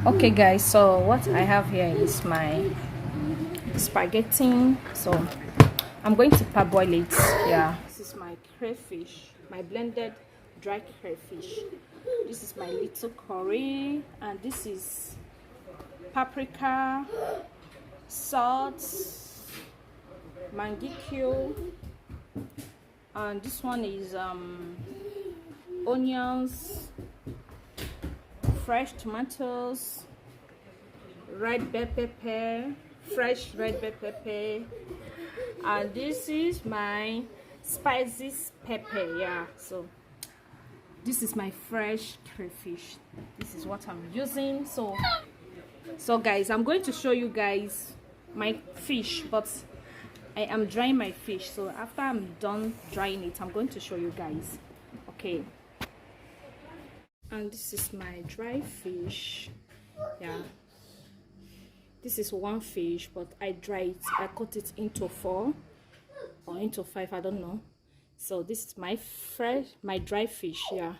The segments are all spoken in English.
Okay guys, so what I have here is my spaghetti. So I'm going to parboil it. Yeah, this is my crayfish, my blended dry crayfish. This is my little curry, and this is paprika, salt, mangi cube, and this one is onions, fresh tomatoes, red bell pepper, fresh red bell pepper, and this is my spicy pepper. Yeah, so this is my fresh crayfish. This is what I'm using. So guys, I'm going to show you guys my fish, but I am drying my fish. So after I'm done drying it, I'm going to show you guys. Okay, and this is my dry fish. Yeah, this is one fish, but I dry it. I cut it into 4 or into 5, I don't know. So this is my dry fish. Yeah,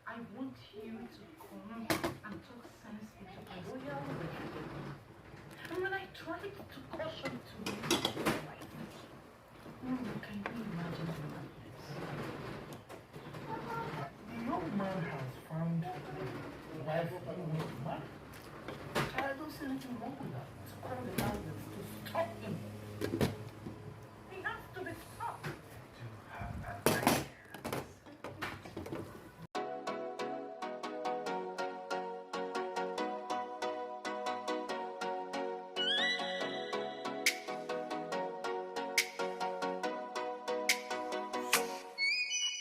I want you to come and talk sense into my royal relationship. And when I tried to caution to you, can you imagine the madness? The young man has found a wife who wants to marry. I don't see anything wrong with that. To call the elders to stop him. He has to be stopped.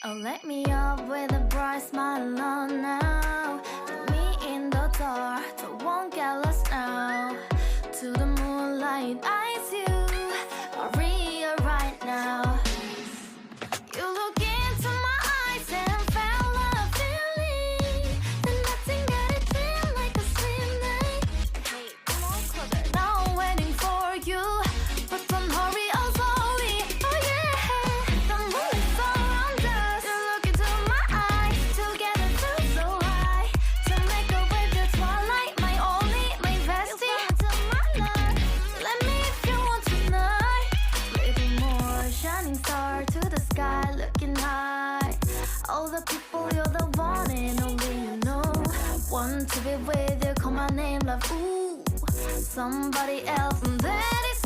Oh, let me up with a bright smile on now. Put me in the dark, so won't get lost now. To the moonlight, eyes you, Maria right now. You look into my eyes and felt a feeling. Then nothing got it feel like a slim night. Hey, come on closer. Now I'm waiting for you, but don't hurry, oh slowly. Oh yeah, the moon is around us. You look into my eyes, together feel so high. To make a way the twilight, my only, my bestie. You fall into my life. Let me if you want tonight. Little more shining star to the sky, looking high. All the people, you're the one and only you know. Want to be with you, call my name, love. Ooh, somebody else, and that is